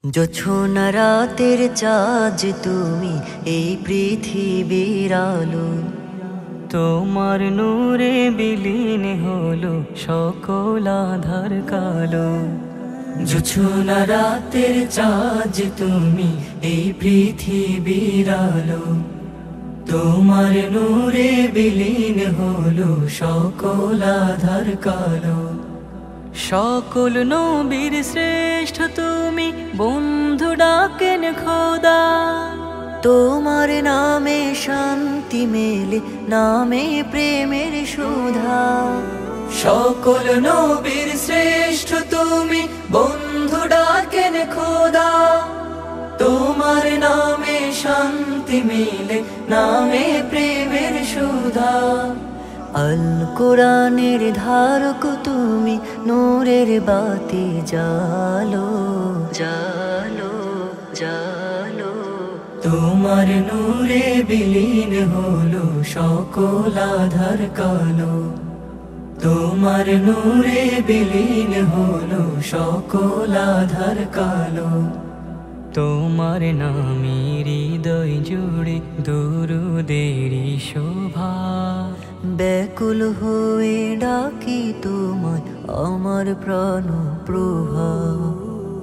জোছনা রাতের চাঁদ তুমি এই পৃথিবীর আলো, তোমার নূরে বিলীন হলো সকল আধার কালো। জোছনা রাতের চাঁদ তুমি এই পৃথিবীর আলো, তোমার নূরে বিলীন হলো সকল আধার কালো। সকল নবীর শ্রেষ্ঠ তুমি, বন্ধু ডাকেন খোদা, তোমার নামে শান্তি মেলে, নামে প্রেমের সুধা। সকল নবীর শ্রেষ্ঠ তুমি, বন্ধু ডাকেন খোদা, তোমার নামে শান্তি মেলে, নামে প্রেমের সুধা। আল কোরআনের ধারক তুমি, নূরের বাতি জালো জালো জালো। তোমার নূরে বিলীন হলো সকল আধার কালো, তোমার নূরে বিলীন হলো সকল আধার কালো। তোমার নামে হৃদয় জুড়ে দুরুদেরি শোভা, ব্যাকুল হয়ে ডাকি তোমায় আমার প্রাণ প্রভা।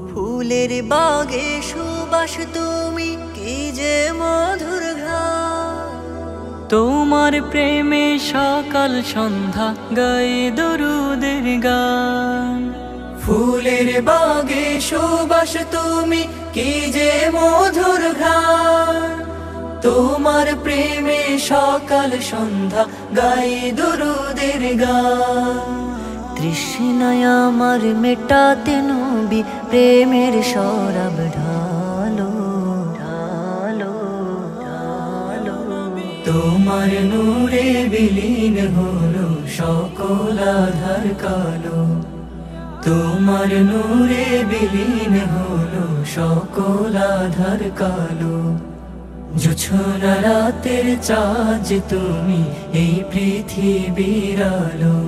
ফুলের বাগে সুবাস তুমি, কি যে মধুর ঘ্রাণ, তোমার প্রেমে সকাল সন্ধ্যা গাই দরুদের গান। ফুলের বাগে সুবাস তুমি, কি যে মধুর ঘ্রাণ, তোমার প্রেমে সকাল সন্ধ্যা গাই দরুদের গান। তৃষ্ণায় আমার মেটাতে নবী, প্রেমের শরাব ঢালো ঢালো ঢালো। তোমার নূরে বিলীন হলো সকল আধার কালো, তোমার নূরে বিলীন হলো সকল আধার কালো। জোছনা রাতের চাঁদ তুমি এই পৃথিবীর আলো,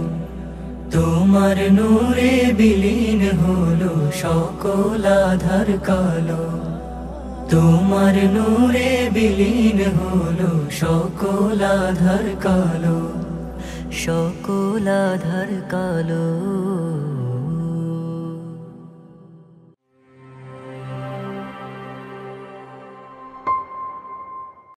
তোমার নূরে বিলীন হলো সকল আধার কালো, তোমার নূরে বিলীন হলো সকল আধার কালো, সকল আধার কালো।